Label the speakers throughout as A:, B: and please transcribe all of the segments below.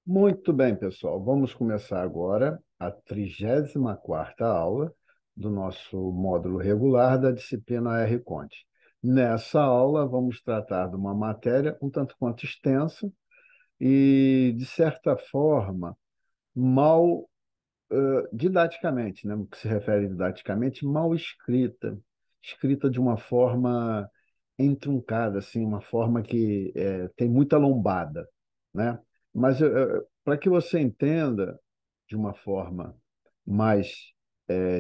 A: Muito bem, pessoal. Vamos começar agora a 34ª aula do nosso módulo regular da disciplina R. Conte. Nessa aula, vamos tratar de uma matéria um tanto quanto extensa e, de certa forma, mal didaticamente, né? No que se refere didaticamente, mal escrita, escrita de uma forma entroncada, assim, uma forma que tem muita lombada, né? Mas para que você entenda de uma forma mais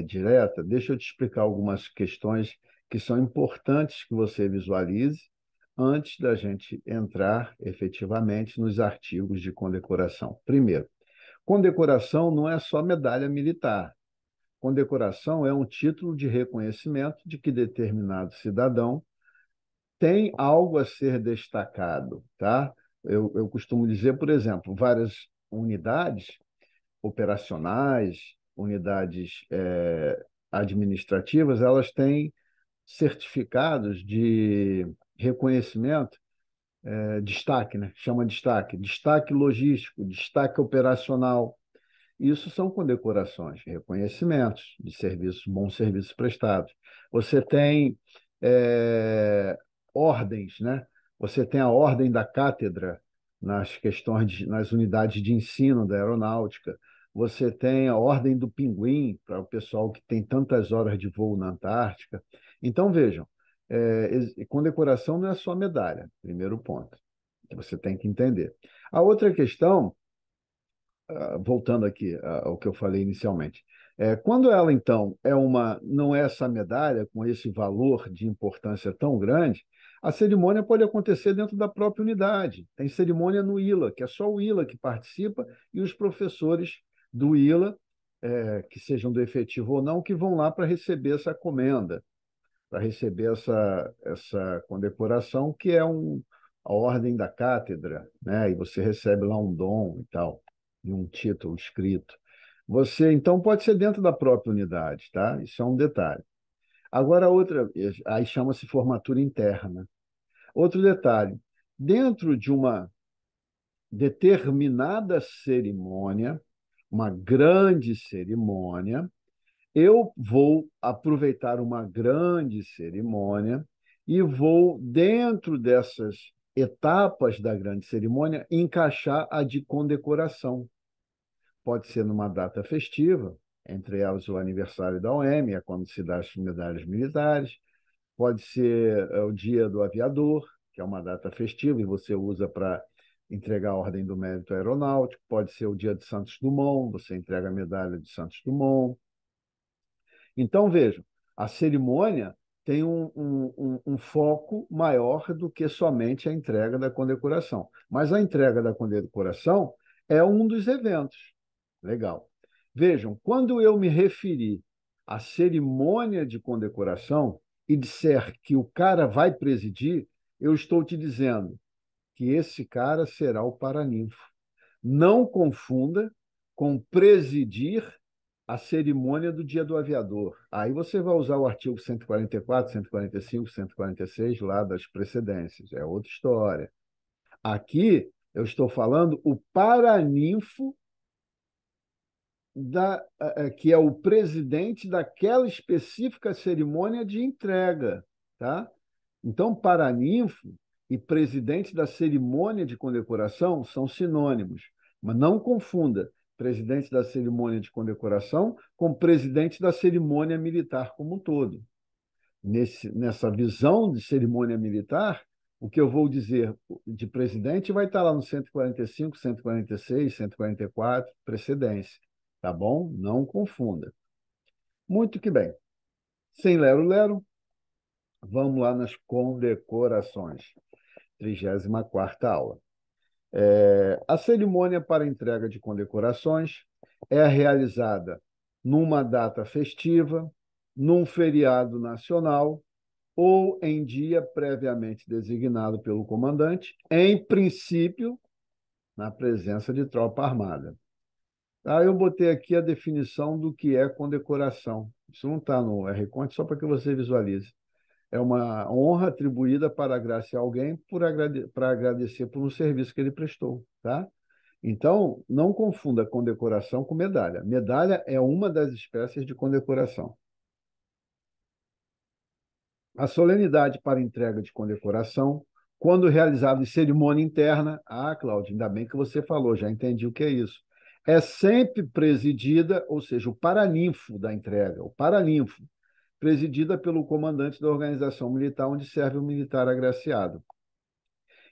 A: direta, deixa eu te explicar algumas questões que são importantes que você visualize antes da gente entrar efetivamente nos artigos de condecoração. Primeiro, condecoração não é só medalha militar. Condecoração é um título de reconhecimento de que determinado cidadão tem algo a ser destacado, tá? Eu costumo dizer, por exemplo, várias unidades operacionais, unidades administrativas, elas têm certificados de reconhecimento, destaque, né? Chama destaque, destaque logístico, destaque operacional. Isso são condecorações, reconhecimentos de serviços, bons serviços prestados. Você tem é, ordens, né? Você tem a ordem da cátedra nas questões nas unidades de ensino da aeronáutica. Você tem a ordem do pinguim para o pessoal que tem tantas horas de voo na Antártica. Então vejam, condecoração não é só medalha, primeiro ponto. Você tem que entender. A outra questão voltando aqui ao que eu falei inicialmente, quando ela então não é essa medalha com esse valor de importância tão grande, a cerimônia pode acontecer dentro da própria unidade. Tem cerimônia no ILA, que é só o ILA que participa e os professores do ILA, que sejam do efetivo ou não, que vão lá para receber essa comenda, para receber essa condecoração, que é a ordem da cátedra, né? E você recebe lá um dom e tal, e um título escrito. Você, então, pode ser dentro da própria unidade, tá? Isso é um detalhe. Agora, outra, aí chama-se formatura interna. Outro detalhe, dentro de uma determinada cerimônia, uma grande cerimônia, eu vou aproveitar uma grande cerimônia e vou, dentro dessas etapas da grande cerimônia, encaixar a de condecoração. Pode ser numa data festiva, entre elas o aniversário da OEM, é quando se dá as medalhas militares. Pode ser o Dia do Aviador, que é uma data festiva e você usa para entregar a Ordem do Mérito Aeronáutico. Pode ser o Dia de Santos Dumont, você entrega a medalha de Santos Dumont. Então, vejam, a cerimônia tem um foco maior do que somente a entrega da condecoração. Mas a entrega da condecoração é um dos eventos. Legal. Vejam, quando eu me referi à cerimônia de condecoração e disser que o cara vai presidir, eu estou te dizendo que esse cara será o paraninfo. Não confunda com presidir a cerimônia do Dia do Aviador. Aí você vai usar o artigo 144, 145, 146 lá das precedências. É outra história. Aqui eu estou falando o paraninfo que é o presidente daquela específica cerimônia de entrega, tá? Então, paraninfo e presidente da cerimônia de condecoração são sinônimos, mas não confunda presidente da cerimônia de condecoração com presidente da cerimônia militar como um todo. Nessa visão de cerimônia militar, o que eu vou dizer de presidente vai estar lá no 145, 146, 144, precedência, tá bom? Não confunda. Muito que bem. Sem lero-lero, vamos lá nas condecorações. 34ª aula. A cerimônia para entrega de condecorações é realizada numa data festiva, num feriado nacional ou em dia previamente designado pelo comandante, em princípio, na presença de tropa armada. Aí eu botei aqui a definição do que é condecoração. Isso não está no R-Conte, só para que você visualize. É uma honra atribuída para agraciar alguém para agradecer por um serviço que ele prestou, tá? Então, não confunda condecoração com medalha. Medalha é uma das espécies de condecoração. A solenidade para entrega de condecoração, quando realizada em cerimônia interna, Cláudio, ainda bem que você falou, já entendi o que é isso. É sempre presidida, ou seja, o paraninfo da entrega, o paraninfo, presidida pelo comandante da organização militar onde serve o militar agraciado.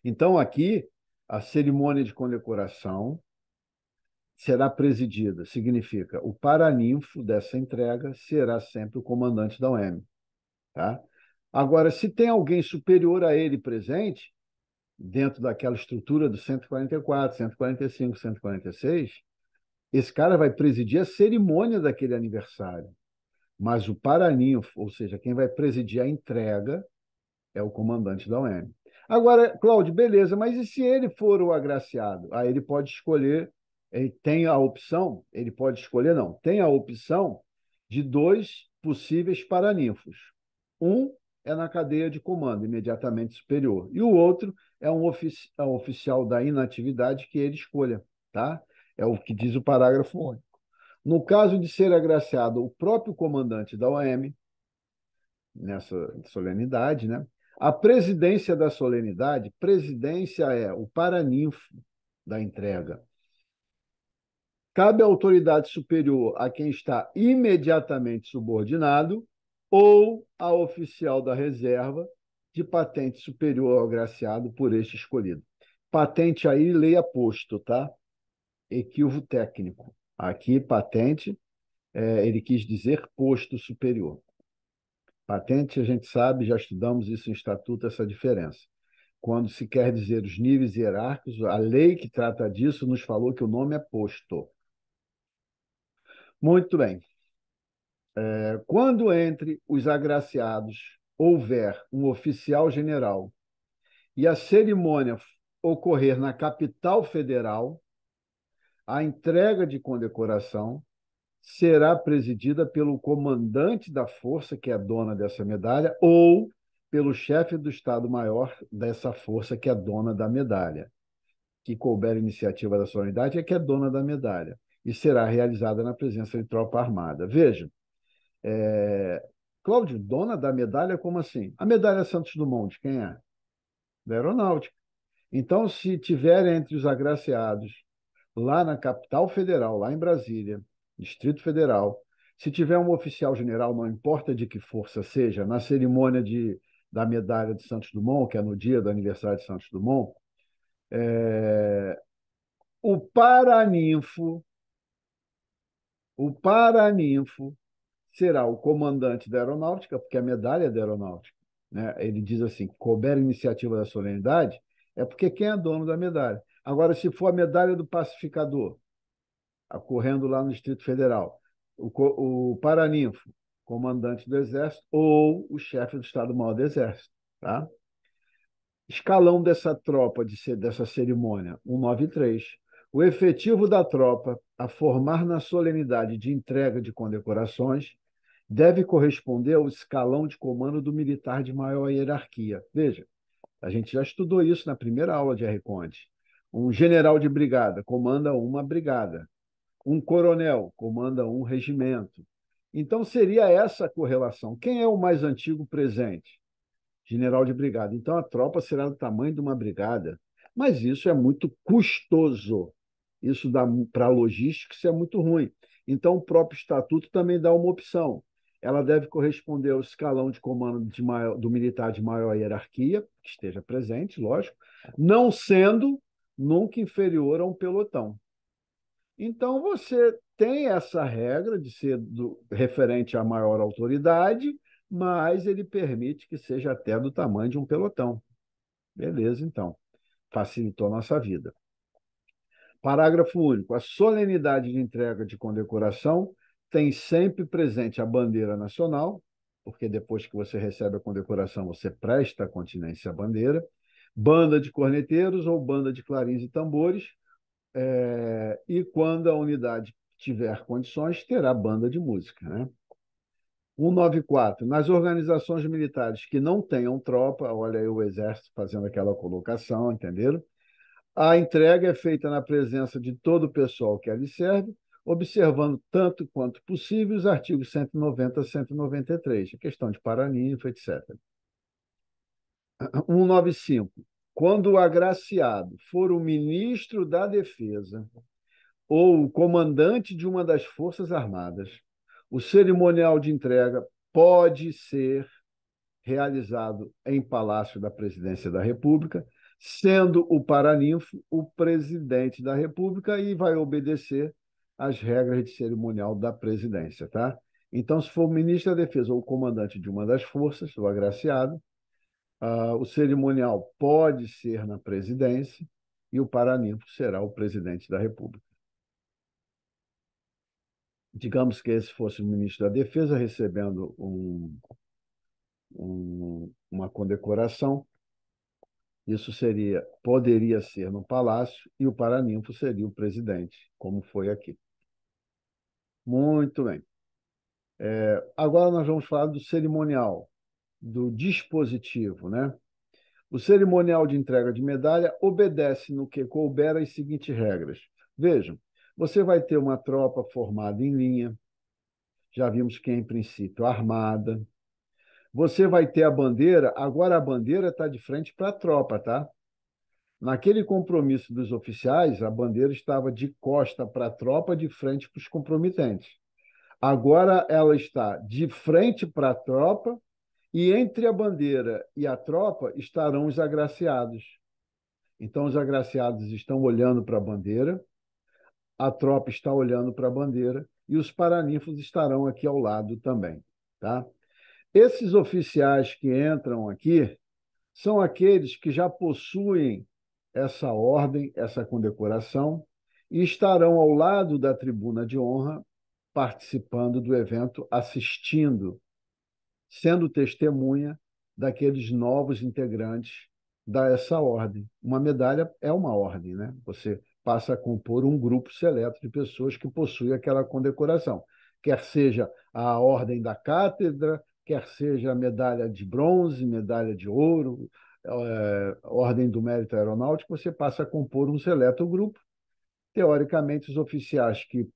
A: Então, aqui, a cerimônia de condecoração será presidida, significa o paraninfo dessa entrega será sempre o comandante da OM. Tá? Agora, se tem alguém superior a ele presente, dentro daquela estrutura do 144, 145, 146, esse cara vai presidir a cerimônia daquele aniversário. Mas o paraninfo, ou seja, quem vai presidir a entrega, é o comandante da OM. Agora, Cláudio, beleza, mas e se ele for o agraciado? Aí ele pode escolher, ele tem a opção, ele pode escolher, não, tem a opção de dois possíveis paraninfos. Um é na cadeia de comando, imediatamente superior, e o outro é é um oficial da inatividade que ele escolha, tá? É o que diz o parágrafo único. No caso de ser agraciado o próprio comandante da OM, nessa solenidade, né? A presidência da solenidade, presidência é o paraninfo da entrega. Cabe à autoridade superior a quem está imediatamente subordinado ou a oficial da reserva de patente superior ao agraciado por este escolhido. Patente aí, leia posto, tá? Equívoco técnico. Aqui, patente, ele quis dizer posto superior. Patente, a gente sabe, já estudamos isso em estatuto, essa diferença. Quando se quer dizer os níveis hierárquicos, a lei que trata disso nos falou que o nome é posto. Muito bem. Quando entre os agraciados houver um oficial general e a cerimônia ocorrer na capital federal, a entrega de condecoração será presidida pelo comandante da força, que é dona dessa medalha, ou pelo chefe do Estado-Maior dessa força, que é dona da medalha. Que couber iniciativa da sua unidade é que é dona da medalha. E será realizada na presença de tropa armada. Veja, Cláudio, dona da medalha, como assim? A medalha Santos Dumont, de quem é? Da Aeronáutica. Então, se tiver entre os agraciados, lá na capital federal, lá em Brasília, Distrito Federal, se tiver um oficial general, não importa de que força seja, na cerimônia da medalha de Santos Dumont, que é no dia do aniversário de Santos Dumont, o paraninfo, o paraninfo será o comandante da aeronáutica, porque a medalha é da aeronáutica. Né? Ele diz assim: couber iniciativa da solenidade, é porque quem é dono da medalha. Agora, se for a medalha do pacificador, ocorrendo lá no Distrito Federal, o paraninfo, comandante do Exército, ou o chefe do Estado-Maior do Exército. Tá? Escalão dessa tropa, dessa cerimônia, 193. O efetivo da tropa a formar na solenidade de entrega de condecorações deve corresponder ao escalão de comando do militar de maior hierarquia. Veja, a gente já estudou isso na primeira aula de R. Conte. Um general de brigada comanda uma brigada. Um coronel comanda um regimento. Então, seria essa a correlação. Quem é o mais antigo presente? General de brigada. Então, a tropa será do tamanho de uma brigada. Mas isso é muito custoso. Isso dá para a logística, isso é muito ruim. Então, o próprio estatuto também dá uma opção. Ela deve corresponder ao escalão de comando do militar de maior hierarquia, que esteja presente, lógico, não sendo nunca inferior a um pelotão. Então, você tem essa regra de ser referente à maior autoridade, mas ele permite que seja até do tamanho de um pelotão. Beleza, então. Facilitou a nossa vida. Parágrafo único. A solenidade de entrega de condecoração tem sempre presente a bandeira nacional, porque depois que você recebe a condecoração, você presta continência à bandeira, banda de corneteiros ou banda de clarins e tambores, e quando a unidade tiver condições, terá banda de música. Né? 194. Nas organizações militares que não tenham tropa, olha aí o Exército fazendo aquela colocação, entenderam? A entrega é feita na presença de todo o pessoal que ali serve, observando tanto quanto possível os artigos 190 a 193, a questão de paraninfo, etc. 195. Quando o agraciado for o ministro da Defesa ou o comandante de uma das Forças Armadas, o cerimonial de entrega pode ser realizado em Palácio da Presidência da República, sendo o paraninfo o presidente da República e vai obedecer às regras de cerimonial da presidência, tá? Então, se for o ministro da Defesa ou o comandante de uma das forças, o agraciado, o cerimonial pode ser na presidência e o paraninfo será o presidente da República. Digamos que esse fosse o ministro da Defesa recebendo uma condecoração, isso poderia ser no Palácio e o paraninfo seria o presidente, como foi aqui. Muito bem. Agora nós vamos falar do cerimonial, do dispositivo, né? O cerimonial de entrega de medalha obedece no que couber as seguintes regras. Vejam, você vai ter uma tropa formada em linha, já vimos que é, em princípio, armada. Você vai ter a bandeira, agora a bandeira está de frente para a tropa, tá? Naquele compromisso dos oficiais, a bandeira estava de costa para a tropa, de frente para os comprometentes. Agora ela está de frente para a tropa e entre a bandeira e a tropa estarão os agraciados. Então, os agraciados estão olhando para a bandeira, a tropa está olhando para a bandeira e os paraninfos estarão aqui ao lado também, tá? Esses oficiais que entram aqui são aqueles que já possuem essa ordem, essa condecoração, e estarão ao lado da tribuna de honra, participando do evento, assistindo, sendo testemunha daqueles novos integrantes dessa ordem. Uma medalha é uma ordem, né? Você passa a compor um grupo seleto de pessoas que possuem aquela condecoração, quer seja a ordem da cátedra, quer seja a medalha de bronze, medalha de ouro, ordem do mérito aeronáutico, você passa a compor um seleto grupo. Teoricamente, os oficiais que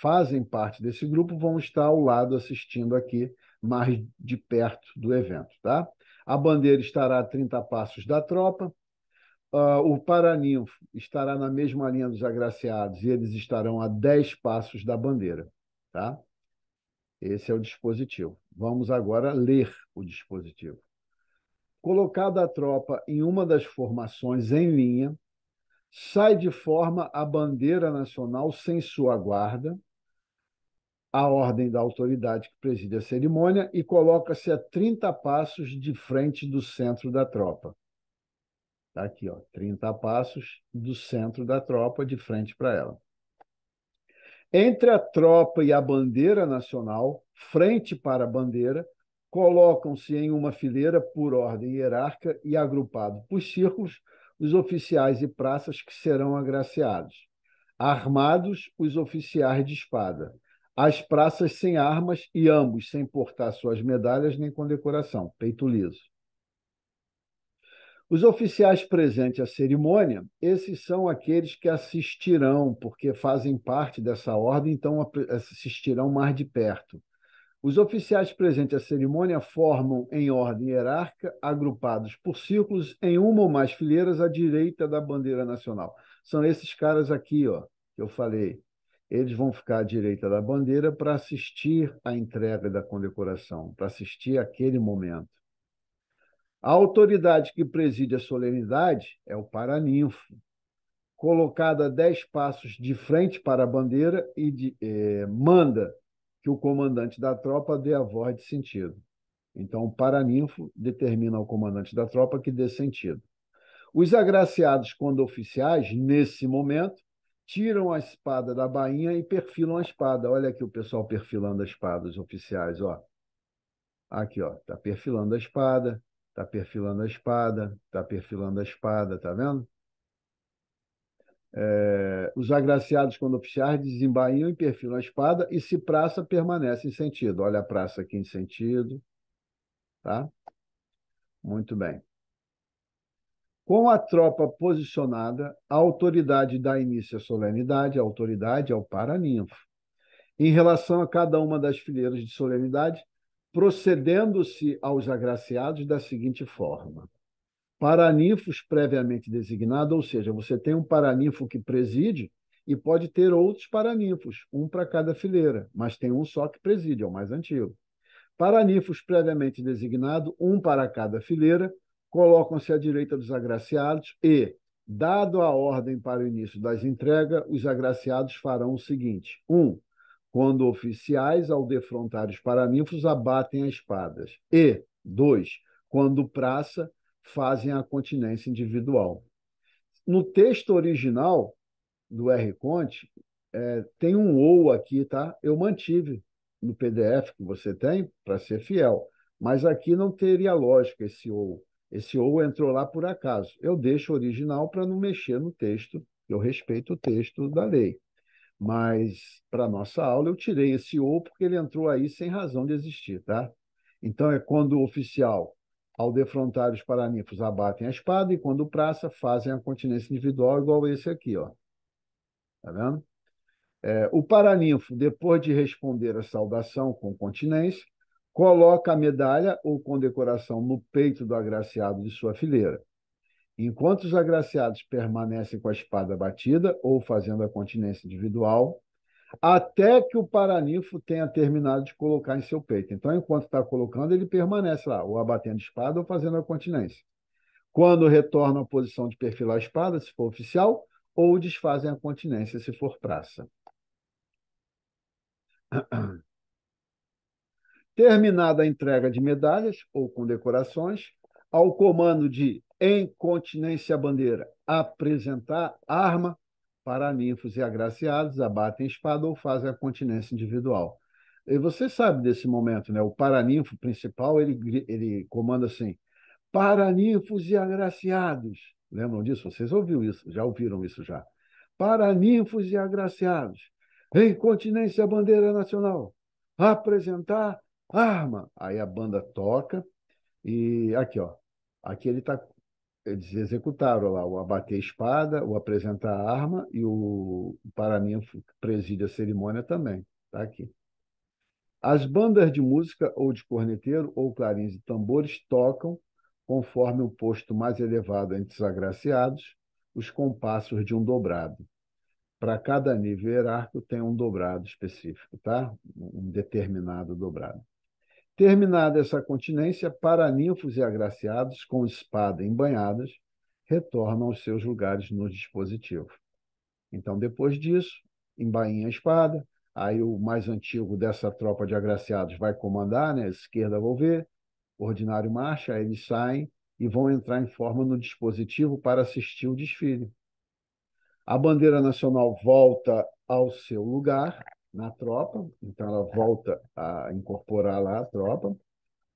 A: fazem parte desse grupo vão estar ao lado assistindo aqui mais de perto do evento, tá? A bandeira estará a 30 passos da tropa, o paraninfo estará na mesma linha dos agraciados e eles estarão a 10 passos da bandeira, tá? Esse é o dispositivo. Vamos agora ler o dispositivo. Colocada a tropa em uma das formações em linha, sai de forma a bandeira nacional sem sua guarda, a ordem da autoridade que preside a cerimônia e coloca-se a 30 passos de frente do centro da tropa. Está aqui, ó, 30 passos do centro da tropa, de frente para ela. Entre a tropa e a bandeira nacional, frente para a bandeira, colocam-se em uma fileira por ordem hierárquica e agrupado por círculos os oficiais e praças que serão agraciados. Armados, os oficiais de espada. As praças sem armas e ambos sem portar suas medalhas nem condecoração, peito liso. Os oficiais presentes à cerimônia, esses são aqueles que assistirão, porque fazem parte dessa ordem, então assistirão mais de perto. Os oficiais presentes à cerimônia formam em ordem hierárquica, agrupados por círculos em uma ou mais fileiras à direita da bandeira nacional. São esses caras aqui, ó, que eu falei. Eles vão ficar à direita da bandeira para assistir à entrega da condecoração, para assistir àquele momento. A autoridade que preside a solenidade é o paraninfo, colocado a 10 passos de frente para a bandeira e manda que o comandante da tropa dê a voz de sentido. Então, o paraninfo determina ao comandante da tropa que dê sentido. Os agraciados, quando oficiais, nesse momento, tiram a espada da bainha e perfilam a espada. Olha aqui o pessoal perfilando a espada, os oficiais, ó. Aqui, ó, tá perfilando a espada, tá perfilando a espada, tá perfilando a espada, tá vendo? Os agraciados, quando oficiais, desembainham e perfilam a espada, e se praça, permanece em sentido. Olha a praça aqui em sentido, tá? Muito bem. Com a tropa posicionada, a autoridade dá início à solenidade, a autoridade é o paraninfo. Em relação a cada uma das fileiras de solenidade, procedendo-se aos agraciados da seguinte forma: paraninfos previamente designado, ou seja, você tem um paraninfo que preside e pode ter outros paraninfos, um para cada fileira, mas tem um só que preside, é o mais antigo. Paraninfos previamente designado, um para cada fileira, colocam-se à direita dos agraciados e, dado a ordem para o início das entregas, os agraciados farão o seguinte: quando oficiais, ao defrontar os paraninfos, abatem as espadas. E, dois, quando praça, fazem a continência individual. No texto original do R. Conte, tem um ou aqui, tá? Eu mantive no PDF que você tem para ser fiel, mas aqui não teria lógica esse ou. Esse ou entrou lá por acaso. Eu deixo o original para não mexer no texto, eu respeito o texto da lei. Mas, para a nossa aula, eu tirei esse ou porque ele entrou aí sem razão de existir, tá? Então, é quando o oficial, ao defrontar os paraninfos, abatem a espada, e quando o praça, fazem a continência individual, igual esse aqui, ó. Tá vendo? O paraninfo, depois de responder a saudação com continência, coloca a medalha ou condecoração no peito do agraciado de sua fileira. Enquanto os agraciados permanecem com a espada batida ou fazendo a continência individual, até que o paraninfo tenha terminado de colocar em seu peito. Então, enquanto está colocando, ele permanece lá, ou abatendo a espada ou fazendo a continência. Quando retornam à posição de perfilar a espada, se for oficial, ou desfazem a continência, se for praça. Terminada a entrega de medalhas ou condecorações, ao comando de incontinência bandeira, apresentar arma, paraninfos e agraciados abatem espada ou fazem a continência individual. E você sabe desse momento, né? O paraninfo principal, ele comanda assim: paraninfos e agraciados. Lembram disso? Vocês ouviram isso? Já ouviram isso já? Paraninfos e agraciados. Em continência bandeira nacional. Apresentar arma. Aí a banda toca e aqui, ó. Aqui eles executaram lá o abater a espada, o apresentar a arma e o paraninfo que preside a cerimônia também. Tá aqui. As bandas de música ou de corneteiro ou clarins e tambores tocam, conforme o posto mais elevado entre os agraciados, os compassos de um dobrado. Para cada nível hierárquico tem um dobrado específico, tá? Um determinado dobrado. Terminada essa continência, paraninfos e agraciados, com espada embanhadas, retornam aos seus lugares no dispositivo. Então, depois disso, embainha a espada, aí o mais antigo dessa tropa de agraciados vai comandar, né? Esquerda vou ver, ordinário marcha, aí eles saem e vão entrar em forma no dispositivo para assistir o desfile. A bandeira nacional volta ao seu lugar na tropa, então ela volta a incorporar lá a tropa.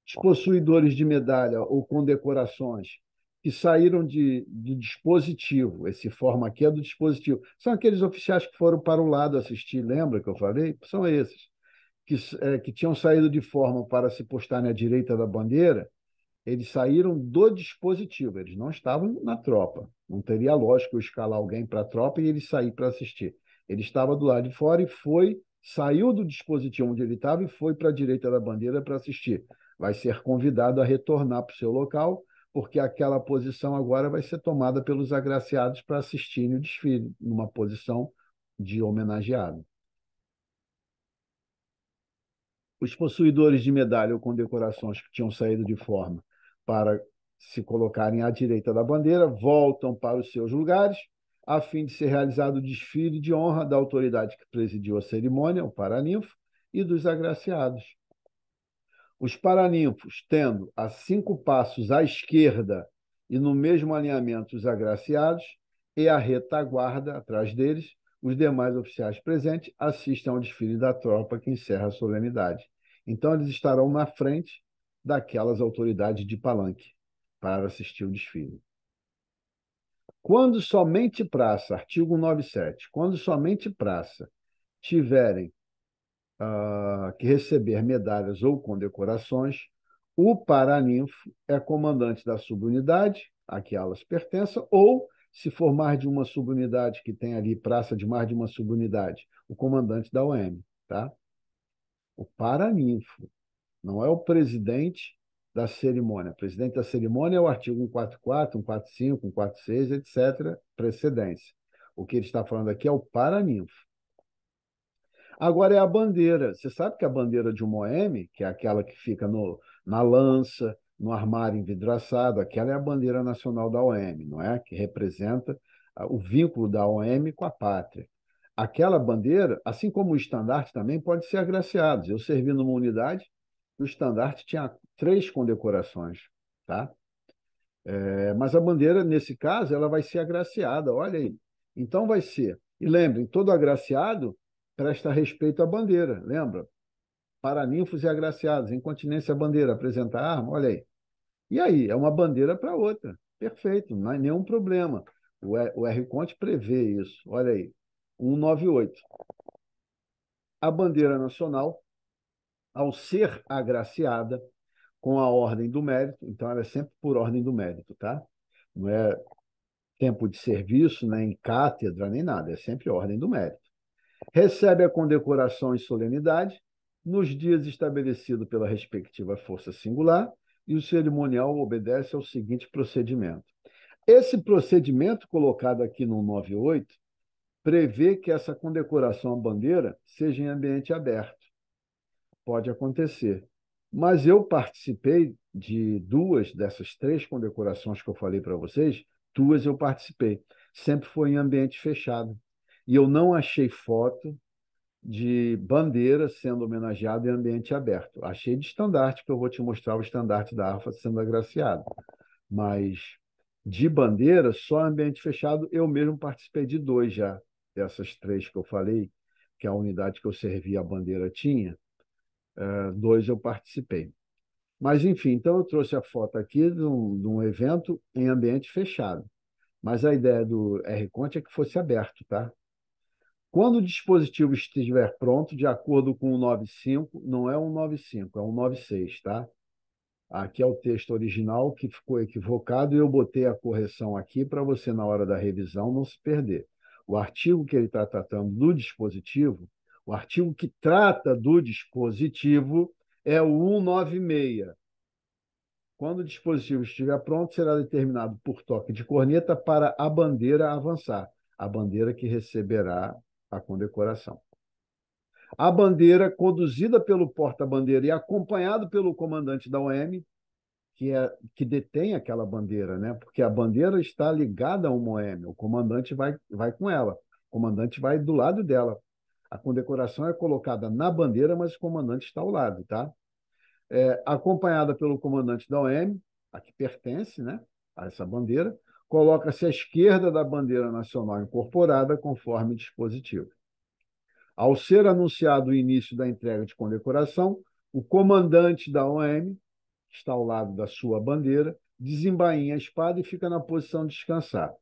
A: Os possuidores de medalha ou condecorações que saíram do dispositivo, esse forma aqui é do dispositivo, são aqueles oficiais que foram para o lado assistir, lembra que eu falei? São esses, que tinham saído de forma para se postarem à direita da bandeira, eles saíram do dispositivo, eles não estavam na tropa. Não teria lógica eu escalar alguém para a tropa e ele sair para assistir. Ele estava do lado de fora e saiu do dispositivo onde ele estava e foi para a direita da bandeira para assistir. Vai ser convidado a retornar para o seu local, porque aquela posição agora vai ser tomada pelos agraciados para assistirem o desfile, numa posição de homenageado. Os possuidores de medalha ou condecorações que tinham saído de forma para se colocarem à direita da bandeira voltam para os seus lugares, a fim de ser realizado o desfile de honra da autoridade que presidiu a cerimônia, o paraninfo, e dos agraciados. Os paraninfos, tendo a 5 passos à esquerda e no mesmo alinhamento os agraciados, e a retaguarda atrás deles, os demais oficiais presentes assistem ao desfile da tropa que encerra a solenidade. Então, eles estarão na frente daquelas autoridades de palanque para assistir o desfile. Quando somente praça, artigo 97, quando somente praça tiverem que receber medalhas ou condecorações, o paraninfo é comandante da subunidade a que elas pertençam, ou, se for mais de uma subunidade, que tem ali praça de mais de uma subunidade, o comandante da OM, tá? O paraninfo, não é o presidente da cerimônia. O presidente da cerimônia é o artigo 144, 145, 146, etc., precedência. O que ele está falando aqui é o paraninfo. Agora é a bandeira. Você sabe que a bandeira de uma OM, que é aquela que fica na lança, no armário envidraçado, aquela é a bandeira nacional da OM, não é? Que representa o vínculo da OM com a pátria. Aquela bandeira, assim como o estandarte, também pode ser agraciado. Eu servi numa unidade, o estandarte tinha 3 condecorações, tá? Mas a bandeira, nesse caso, ela vai ser agraciada, olha aí. Então vai ser. E lembrem, todo agraciado presta respeito à bandeira, lembra? Paraninfos e agraciados, incontinência à bandeira, apresentar arma, olha aí. E aí, é uma bandeira para outra. Perfeito, não há nenhum problema. O R-Conte prevê isso, olha aí. 198. A bandeira nacional, ao ser agraciada com a ordem do mérito, então ela é sempre por ordem do mérito, tá? Não é tempo de serviço, nem cátedra, nem nada, é sempre ordem do mérito. Recebe a condecoração e solenidade nos dias estabelecidos pela respectiva força singular e o cerimonial obedece ao seguinte procedimento. Esse procedimento, colocado aqui no 98, prevê que essa condecoração à bandeira seja em ambiente aberto. Pode acontecer. Mas eu participei de 2 dessas 3 condecorações que eu falei para vocês, 2 eu participei. Sempre foi em ambiente fechado. E eu não achei foto de bandeira sendo homenageada em ambiente aberto. Achei de estandarte, que eu vou te mostrar o estandarte da ARFA sendo agraciado. Mas de bandeira, só ambiente fechado, eu mesmo participei de 2 já, dessas 3 que eu falei, que a unidade que eu servi a bandeira tinha. 2 eu participei. Mas, enfim, então eu trouxe a foto aqui de um evento em ambiente fechado. Mas a ideia do R-Conte é que fosse aberto, tá? Quando o dispositivo estiver pronto, de acordo com o 95, não é um 95, é um 96, tá? Aqui é o texto original que ficou equivocado e eu botei a correção aqui para você, na hora da revisão, não se perder. O artigo que ele está tratando do dispositivo, o artigo que trata do dispositivo é o 196. Quando o dispositivo estiver pronto, será determinado por toque de corneta para a bandeira avançar, a bandeira que receberá a condecoração. A bandeira, conduzida pelo porta-bandeira e acompanhado pelo comandante da OM, que detém aquela bandeira, né? Porque a bandeira está ligada a uma OM, o comandante vai com ela, o comandante vai do lado dela. A condecoração é colocada na bandeira, mas o comandante está ao lado, tá? Acompanhada pelo comandante da OM, a que pertence, né, a essa bandeira, coloca-se à esquerda da bandeira nacional incorporada, conforme dispositivo. Ao ser anunciado o início da entrega de condecoração, o comandante da OM, que está ao lado da sua bandeira, desembainha a espada e fica na posição de descansar.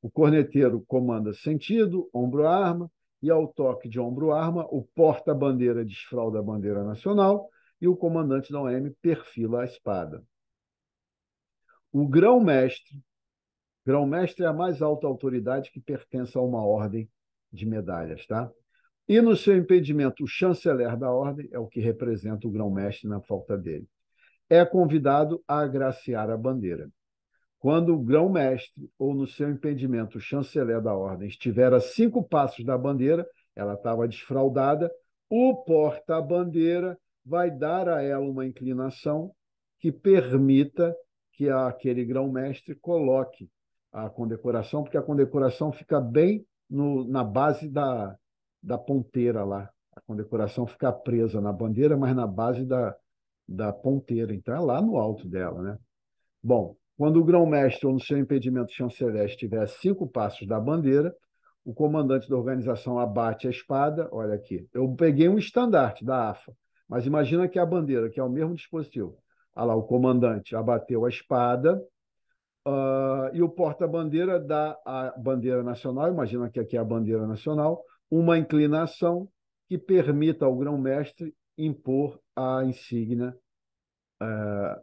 A: O corneteiro comanda sentido, ombro-arma, e ao toque de ombro-arma, o porta-bandeira desfralda a bandeira nacional e o comandante da OM perfila a espada. O grão-mestre é a mais alta autoridade que pertence a uma ordem de medalhas, tá? E no seu impedimento, o chanceler da ordem é o que representa o grão-mestre na falta dele. É convidado a agraciar a bandeira. Quando o grão-mestre, ou no seu impedimento, o chanceler da ordem, estiver a 5 passos da bandeira, ela estava desfraldada, o porta-bandeira vai dar a ela uma inclinação que permita que aquele grão-mestre coloque a condecoração, porque a condecoração fica bem na base da ponteira lá. A condecoração fica presa na bandeira, mas na base da ponteira. Então, é lá no alto dela, né? Bom, quando o grão-mestre ou no seu impedimento chanceler estiver a 5 passos da bandeira, o comandante da organização abate a espada. Olha aqui, eu peguei um estandarte da AFA, mas imagina que a bandeira, que é o mesmo dispositivo. Olha lá, o comandante abateu a espada, e o porta-bandeira dá à bandeira nacional, imagina que aqui é a bandeira nacional, uma inclinação que permita ao grão-mestre impor a insígnia,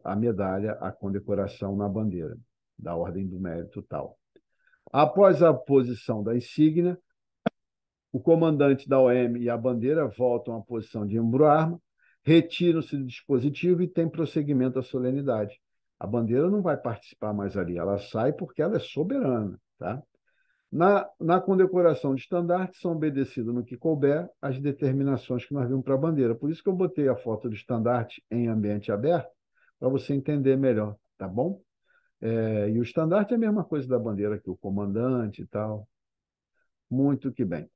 A: a medalha, a condecoração na bandeira. da ordem do mérito tal. Após a posição da insígnia, o comandante da OM e a bandeira voltam à posição de embroarma, retiram-se do dispositivo e tem prosseguimento da solenidade. A bandeira não vai participar mais ali, ela sai porque ela é soberana. Tá? Na condecoração de estandarte, são obedecidas no que couber as determinações que nós vimos para a bandeira. Por isso que eu botei a foto do estandarte em ambiente aberto, para você entender melhor, tá bom? E o estandarte é a mesma coisa da bandeira que o comandante e tal. Muito que bem.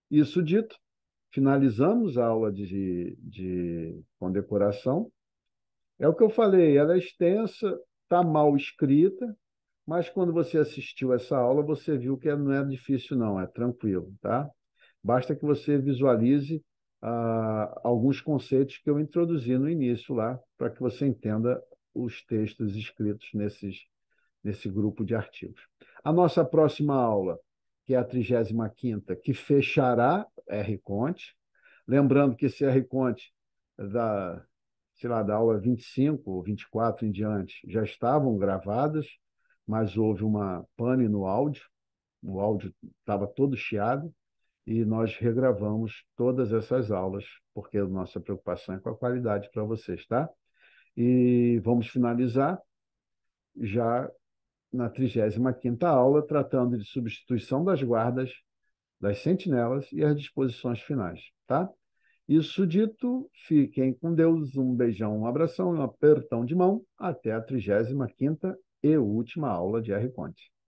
A: Isso dito, finalizamos a aula de condecoração. É o que eu falei, ela é extensa, está mal escrita, mas quando você assistiu essa aula, você viu que não é difícil, não, é tranquilo, tá? Basta que você visualize alguns conceitos que eu introduzi no início lá, para que você entenda os textos escritos nesse grupo de artigos. A nossa próxima aula, que é a 35ª, que fechará R. Conte, lembrando que esse R. Conte da, sei lá, da aula 25 ou 24 em diante já estavam gravadas, mas houve uma pane no áudio, o áudio estava todo chiado, e nós regravamos todas essas aulas, porque a nossa preocupação é com a qualidade para vocês, tá? E vamos finalizar já na 35ª aula, tratando de substituição das guardas, das sentinelas e as disposições finais, tá? Isso dito, fiquem com Deus, um beijão, um abração, um apertão de mão, até a 35ª e última aula de R. Conte.